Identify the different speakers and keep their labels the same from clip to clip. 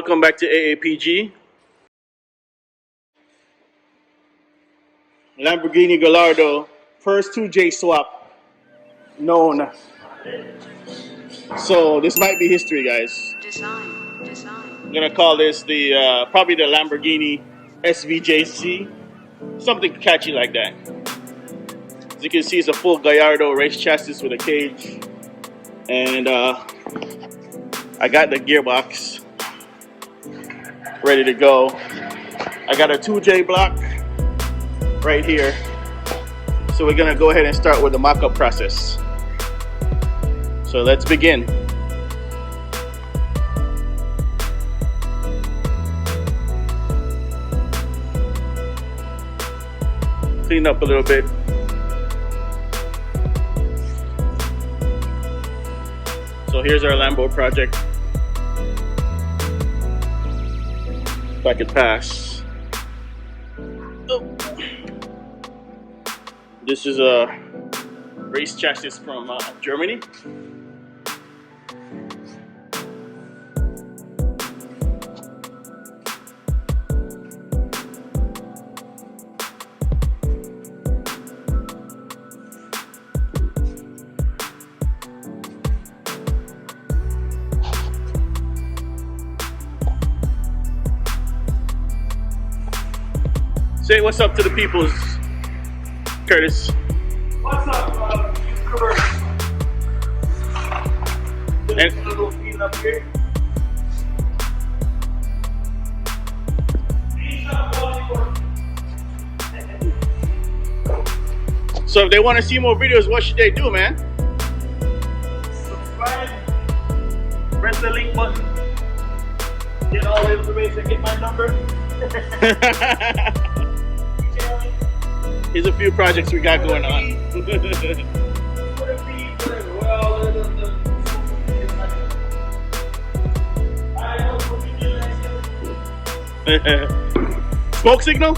Speaker 1: welcome back to AAPG. Lamborghini Gallardo, first 2J swap known. So this might be history, guys.
Speaker 2: Design.
Speaker 1: I'm gonna call this the probably the Lamborghini SVJZ, something catchy like that. As you can see, it's a full Gallardo race chassis with a cage, and I got the gearbox ready to go. I got a 2J block right here. So we're gonna go ahead and start with the mock-up process. So let's begin. Clean up a little bit. So here's our Lambo project. If I could pass. Oh. This is a race chassis from Germany. Say what's up to the peoples, Curtis.
Speaker 3: What's up, YouTubers?
Speaker 1: And
Speaker 3: a little feed up here.
Speaker 1: so if they want to see more videos, what should they do, man?
Speaker 3: Subscribe. Press the link button. Get all the information. Get my number.
Speaker 1: Here's a few projects we got going on. Smoke signal?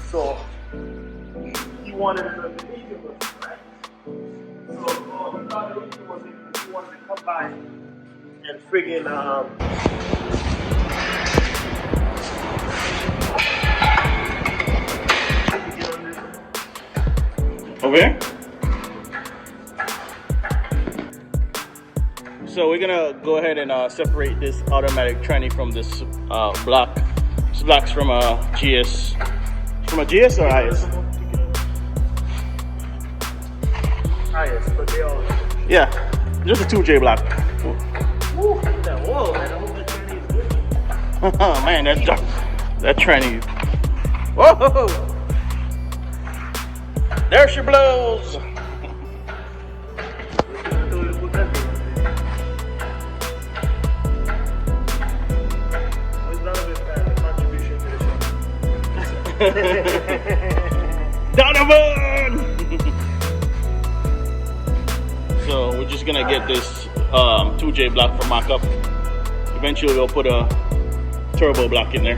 Speaker 3: So, you wanted the medium, right? So, you thought the medium was it because you wanted to come by and friggin'
Speaker 1: Okay. So we're gonna go ahead and separate this automatic tranny from this block. This block's from a GS. From a GS or IS?
Speaker 3: IS, but they all.
Speaker 1: Yeah, just a 2J block.
Speaker 3: Woo, that wall, man. I hope that tranny is good.
Speaker 1: Oh man, that's dark. That tranny. Whoa! There she blows. Donovan! So we're just gonna get this 2J block for mock-up. Eventually we'll put a turbo block in there.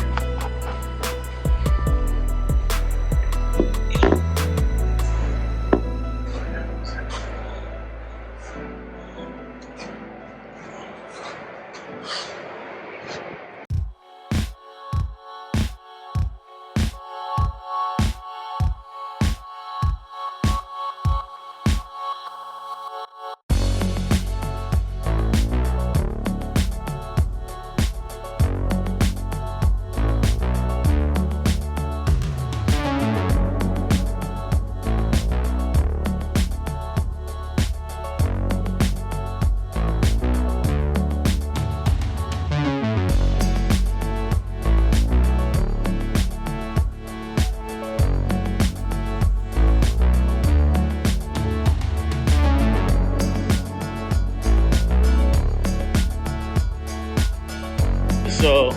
Speaker 1: So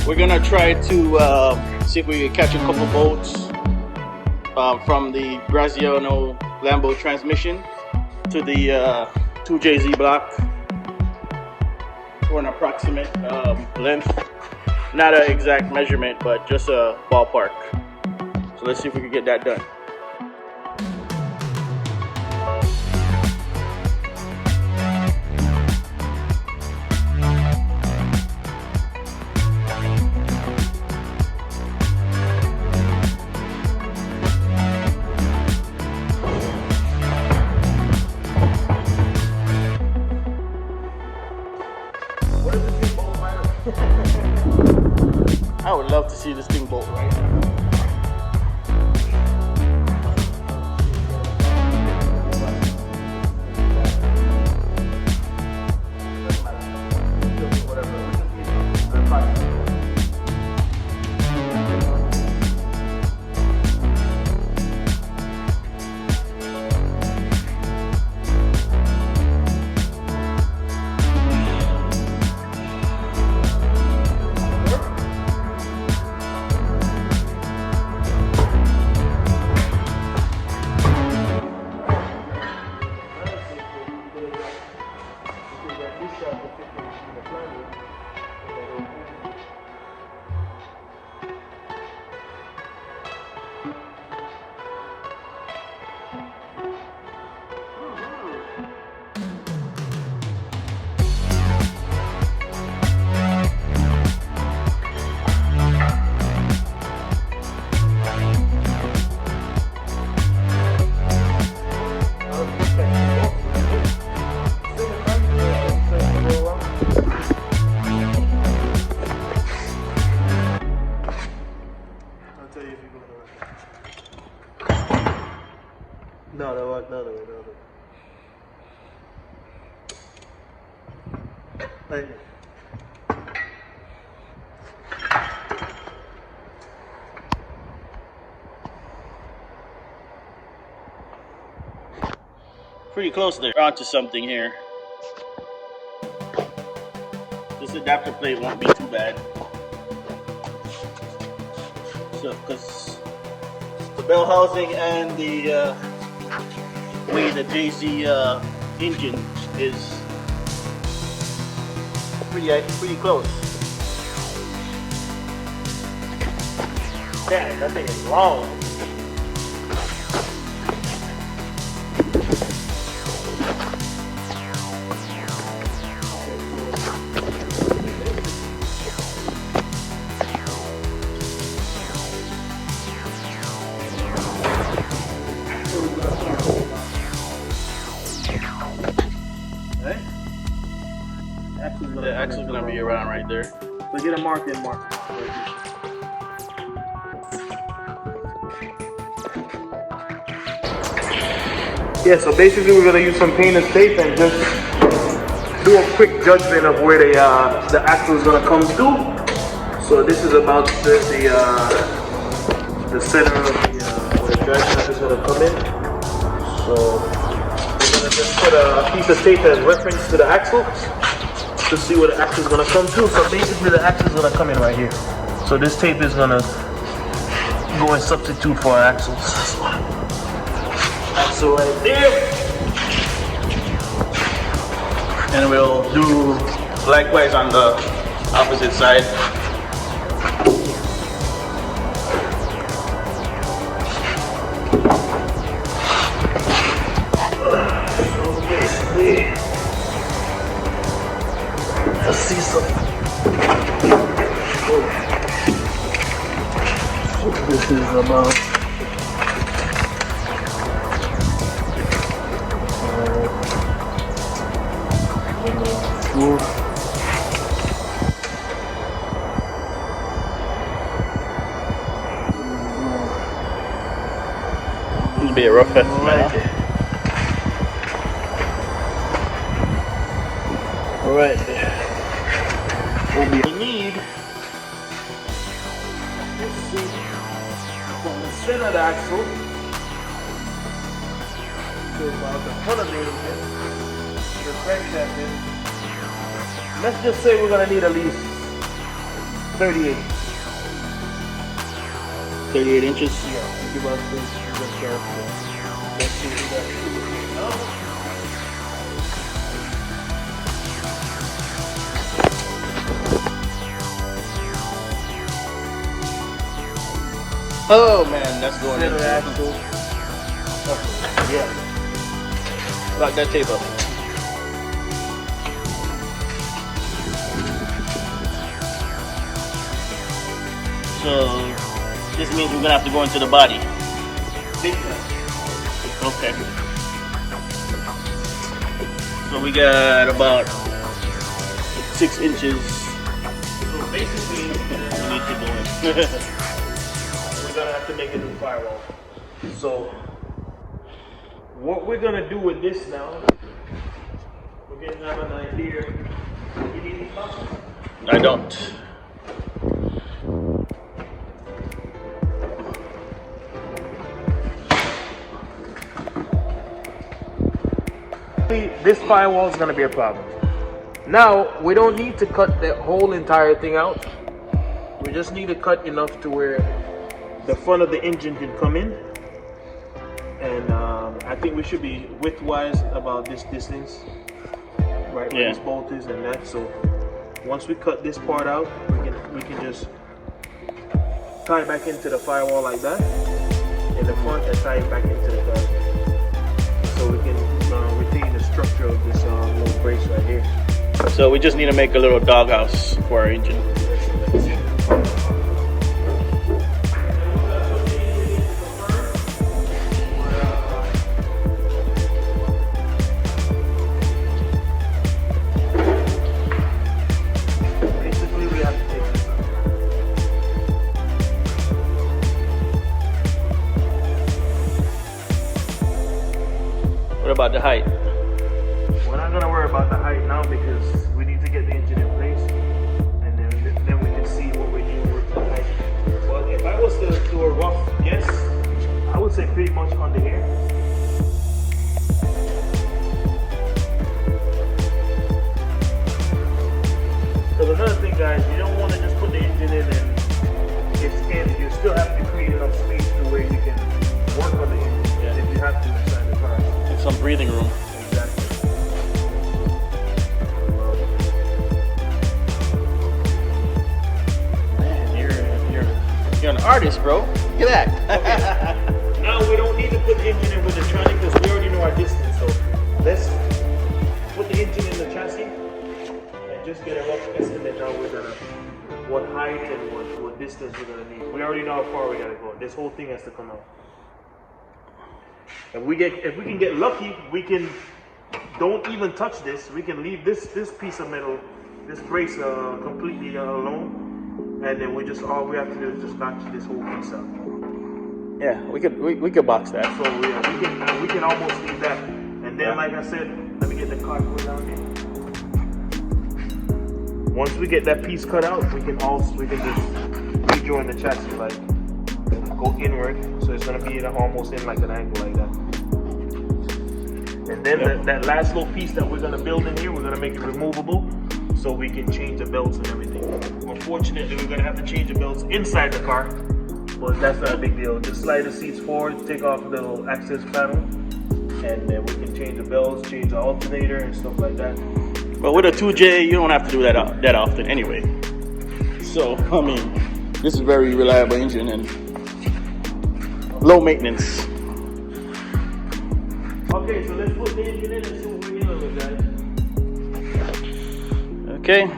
Speaker 1: we're gonna try to see if we can catch a couple boats from the Graziano Lambo transmission to the 2JZ block for an approximate length. Not an exact measurement, but just a ballpark. So let's see if we can get that done. locking bolt, right?
Speaker 3: No, that was another way, Thank you.
Speaker 1: Pretty close there. Onto something here. This adapter plate won't be too bad. So, because the bell housing and the way the JZ engine is pretty close.
Speaker 3: Damn, that thing is long.
Speaker 1: The axle's gonna be around right there.
Speaker 3: So get a mark in, mark. Yeah, so basically we're gonna use some painter's tape and just do a quick judgment of where the axle is gonna come to. So this is about the center of where the drive shaft is gonna come in. So we're gonna just put a piece of tape as reference to the axle to see where the axle is gonna come to. So basically the axle is gonna come in right here. So this tape is gonna go and substitute for our axles. Axle right there.
Speaker 1: And we'll do likewise on the opposite side.
Speaker 3: So basically, let's see something. So this is about
Speaker 1: It'll be a rough estimate.
Speaker 3: Right there. What we need is from the center of the axle to about the front of the engine, the crankshaft in. Let's just say we're gonna need at least 38.
Speaker 1: 38 inches.
Speaker 3: Yeah, give us this. Let's see what that is.
Speaker 1: Oh man, that's going in.
Speaker 3: Center axle. Yeah.
Speaker 1: Lock that tape up. So this means we're gonna have to go into the body.
Speaker 3: Big time.
Speaker 1: Okay. So we got about 6 inches.
Speaker 3: So basically,
Speaker 1: we need to go in.
Speaker 3: we're gonna have to make a new firewall. So what we're gonna do with this now, we're gonna have an idea. You need any boxes?
Speaker 1: I don't.
Speaker 3: This firewall is gonna be a problem. Now we don't need to cut the whole entire thing out. We just need to cut enough to where the front of the engine can come in. And I think we should be width-wise about this distance, right where this bolt is and that. So once we cut this part out, we can just tie it back into the firewall like that in the front and tie it back into the car, so we can retain the structure of this little brace right here.
Speaker 1: So we just need to make a little doghouse for our engine. What about the height?
Speaker 3: We're not gonna worry about the height now because we need to get the engine in place, and then we can see what we need for the height. But if I was to do a rough guess, I would say pretty much under here. Because another thing, guys, you don't want to just put the engine in and it's in. You still have to create enough space to where you can work on the engine if you have to inside the car.
Speaker 1: And some breathing room.
Speaker 3: Exactly.
Speaker 1: Man, you're an artist, bro. Look at that.
Speaker 3: Okay. Now we don't need to put the engine in with the tronic because we already know our distance. So let's put the engine in the chassis and just get a rough estimate how we're gonna, what height and what distance we're gonna need. We already know how far we gotta go. This whole thing has to come out. If we can get lucky, we can don't even touch this. We can leave this piece of metal, this brace completely alone, and then all we have to do is just notch this whole piece out.
Speaker 1: Yeah, we could box that.
Speaker 3: So we can almost leave that. And then, like I said, let me get the cardboard down here. Once we get that piece cut out, we can just rejoin the chassis, like go inward, so it's gonna be almost in like an angle like that. And then that last little piece that we're gonna build in here, we're gonna make it removable, so we can change the belts and everything. Unfortunately, we're gonna have to change the belts inside the car, but that's not a big deal. Just slide the seats forward, take off the little access panel, and then we can change the belts, change the alternator and stuff like that.
Speaker 1: But with a 2J, you don't have to do that often anyway. So, I mean, this is a very reliable engine and low maintenance.
Speaker 3: Okay, so let's put the engine in and see what we're dealing with, guys.
Speaker 1: Okay.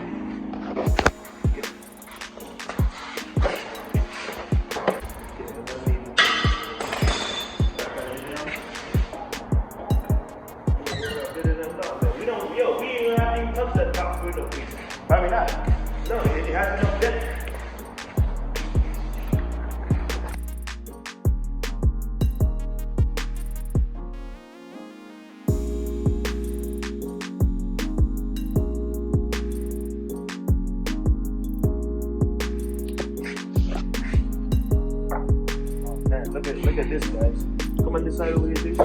Speaker 3: Probably not. No, it has enough depth. Oh man, look at this, guys. Come on this side over here, dude.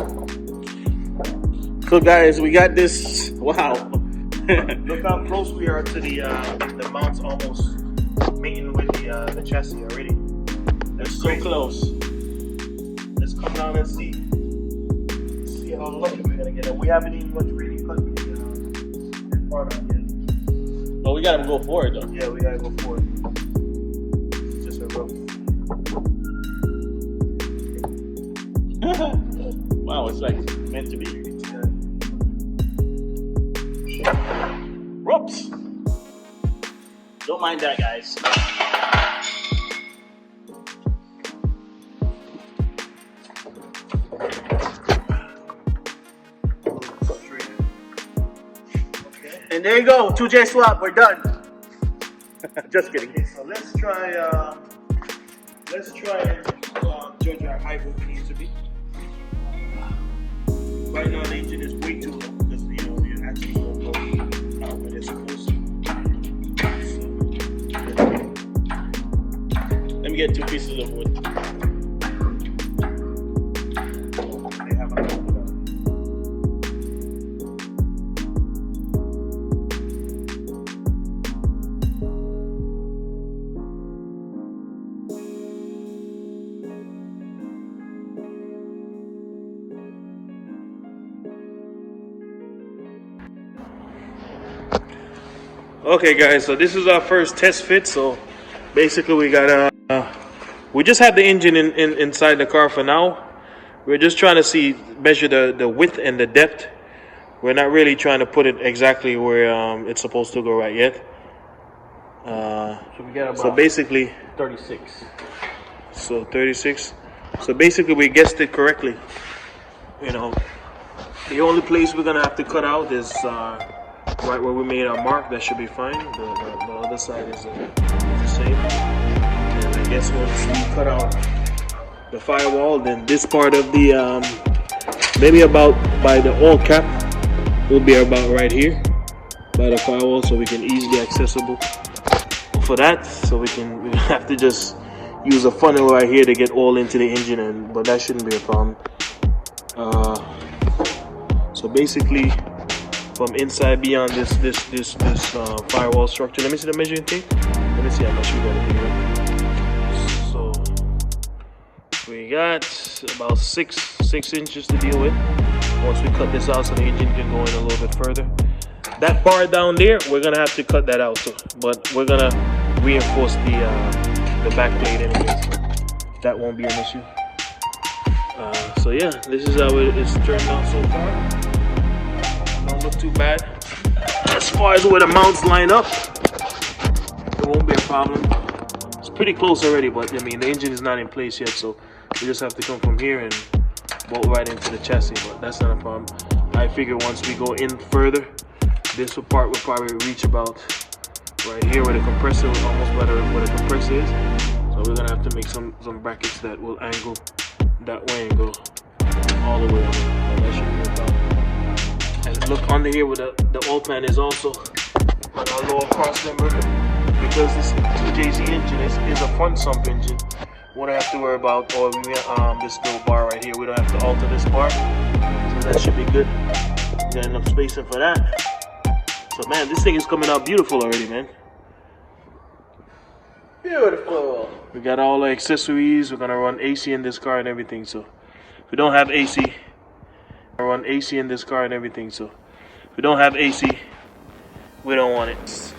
Speaker 1: So guys, we got this. Wow.
Speaker 3: Look how close we are to the mounts, almost meeting with the chassis already.
Speaker 1: That's so close.
Speaker 3: Let's come down and see how lucky we're gonna get it. We haven't even much really cut the part out yet.
Speaker 1: But we gotta go for it though.
Speaker 3: Yeah, we gotta go for it. It's just a rough.
Speaker 1: Wow, it's like meant to be. Whoops! Don't mind that, guys.
Speaker 3: Okay.
Speaker 1: And there you go, 2J swap, we're done. Just kidding.
Speaker 3: Okay, so let's try and judge how high we need to be. Right now the engine is way too low because the axles don't go out where they're supposed to.
Speaker 1: Let me get 2 pieces of wood.
Speaker 3: They have a little bit of.
Speaker 1: Okay guys, so this is our first test fit. So basically we got we just have the engine inside the car for now. We're just trying to measure the width and the depth. We're not really trying to put it exactly where it's supposed to go right yet.
Speaker 3: So we got about
Speaker 1: basically
Speaker 3: 36.
Speaker 1: So 36. So basically we guessed it correctly. You know, the only place we're gonna have to cut out is right where we made our mark. That should be fine. The other side is the same. And I guess once we cut out the firewall, then this part of the maybe about by the oil cap will be about right here by the firewall, so we can easily accessible for that. So we have to just use a funnel right here to get oil into the engine, but that shouldn't be a problem. So basically, from inside beyond this firewall structure, let me see the measuring tape. Let me see how much we got to do. So we got about six inches to deal with. Once we cut this out, so the engine can go in a little bit further. That bar down there, we're gonna have to cut that out too. But we're gonna reinforce the back plate anyway. So that won't be an issue. So yeah, this is how it's turned out so far. Don't look too bad. As far as where the mounts line up, it won't be a problem. It's pretty close already, but I mean the engine is not in place yet, so we just have to come from here and bolt right into the chassis. But that's not a problem. I figure once we go in further, this part will probably reach about right here where the compressor is, almost where the compressor is. So we're gonna have to make some brackets that will angle that way and go all the way over. But that should be no problem. And look under here where the oil pan is also on our lower cross member. Because this 2JZ engine is a front sump engine, we don't have to worry about this little bar right here. We don't have to alter this bar. So that should be good. We got enough spacing for that. So man, this thing is coming out beautiful already, man.
Speaker 3: Beautiful.
Speaker 1: We got all the accessories. We're gonna run AC in this car and everything. So if we don't have AC, I run AC in this car and everything. So if we don't have AC, we don't want it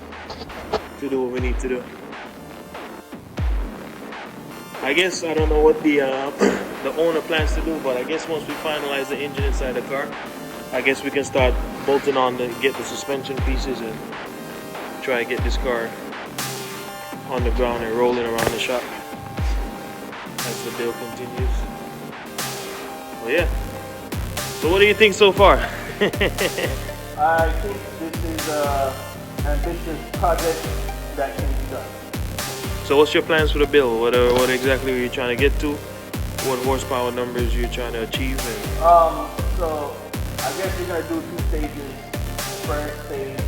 Speaker 1: to do what we need to do. I guess I don't know what the owner plans to do, but I guess once we finalize the engine inside the car, I guess we can start bolting on get the suspension pieces and try to get this car on the ground and rolling around the shop as the build continues. Well, yeah. So what do you think so far?
Speaker 3: I think this is an ambitious project that can be done.
Speaker 1: So what's your plans for the build? What exactly are you trying to get to? What horsepower numbers you're trying to achieve?
Speaker 3: So I guess we're gonna do 2 stages. First stage,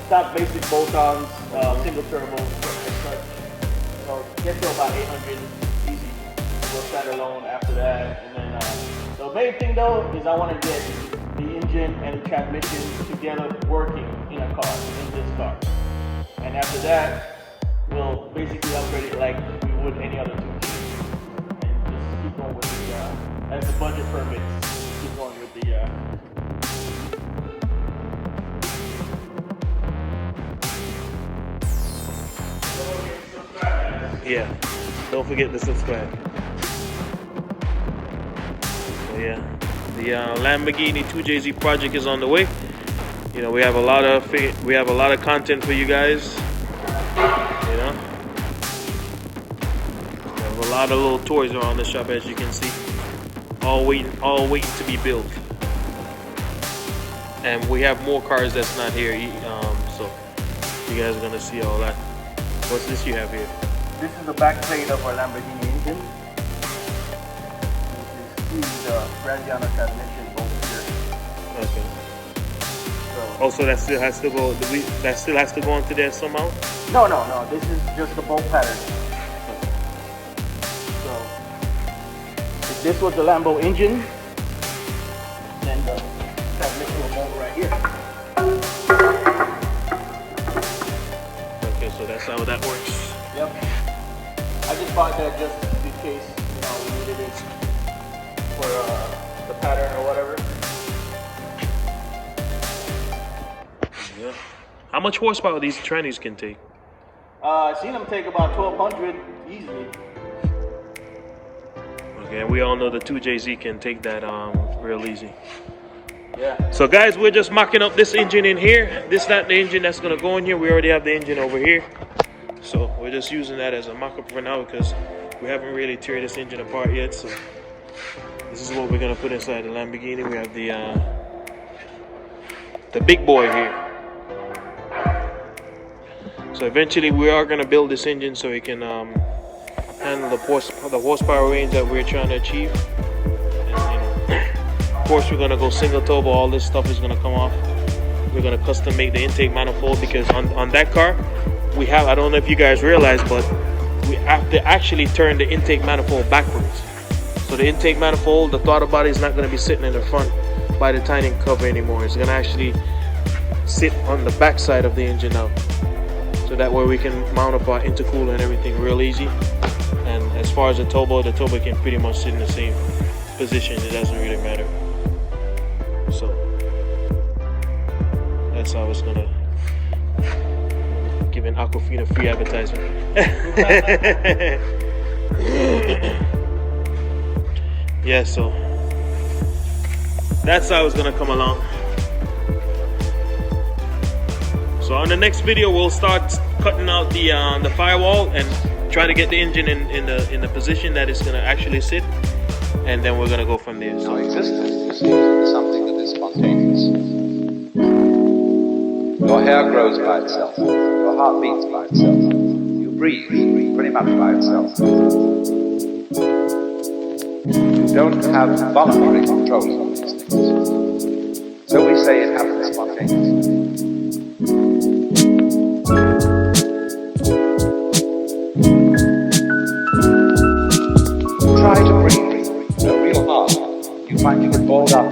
Speaker 3: stock basic bolt-ons, single turbo and such. So get to about 800 easy. We'll start alone after that, and then the main thing though is I want to get the engine and the transmission together working in a car, in this car. And after that, we'll basically upgrade it like we would any other 2J. And just keep going with the as the budget permits. Keep going with the
Speaker 1: Yeah, don't forget to subscribe. So yeah, the Lamborghini 2JZ project is on the way. You know, we have a lot of content for you guys. You know, we have a lot of little toys around the shop, as you can see, all waiting to be built. And we have more cars that's not here, so you guys are gonna see all that.
Speaker 2: What's this you have here?
Speaker 3: This is the back plate of our Lamborghini engine. This is the Brandiano transmission over here.
Speaker 2: Okay.
Speaker 3: So,
Speaker 2: Also, that still has to go. That still has to go into there somehow.
Speaker 3: no. This is just the bolt pattern. So, if this was the Lambo engine, then the transmission will bolt right here.
Speaker 2: Okay, so that's how that works.
Speaker 3: Yep. I just bought that just in case, we needed it for the pattern or whatever.
Speaker 2: Yeah. How much horsepower these trannies can take?
Speaker 3: I've seen them take about 1,200 easily.
Speaker 2: Okay, and we all know the 2JZ can take that real easy.
Speaker 3: Yeah.
Speaker 2: So guys, we're just mocking up this engine in here. This is not the engine that's gonna go in here. We already have the engine over here. So we're just using that as a mock-up for now because we haven't really tear this engine apart yet. So this is what we're gonna put inside the Lamborghini. We have the big boy here. So eventually we are gonna build this engine so it can handle the horsepower range that we're trying to achieve. And, of course, we're gonna go single turbo. All this stuff is gonna come off. We're gonna custom make the intake manifold because on that car, we have, I don't know if you guys realize, but we have to actually turn the intake manifold backwards. So the intake manifold, the throttle body is not gonna be sitting in the front by the tiny cover anymore. It's gonna actually sit on the back side of the engine now. So that way we can mount up our intercooler and everything real easy. And as far as the turbo can pretty much sit in the same position. It doesn't really matter. So that's how it's gonna give an Aquafina free advertisement. Yeah, so that's how it's gonna come along. So on the next video, we'll start cutting out the firewall and try to get the engine in the position that it's gonna actually sit, and then we're gonna go from there.
Speaker 4: Now, existence, you see, is something that is spontaneous. Your hair grows by itself. Your heart beats by itself. You breathe pretty much by itself. You don't have voluntary control of these things. So we say it happens spontaneously. Try to breathe real hard. You find you get balled up.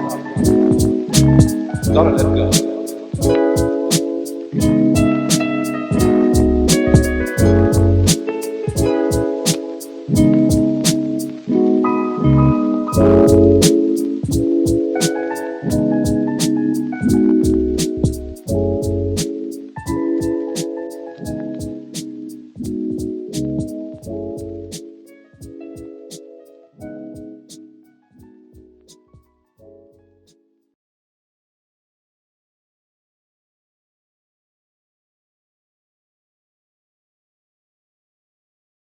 Speaker 4: Gotta let go.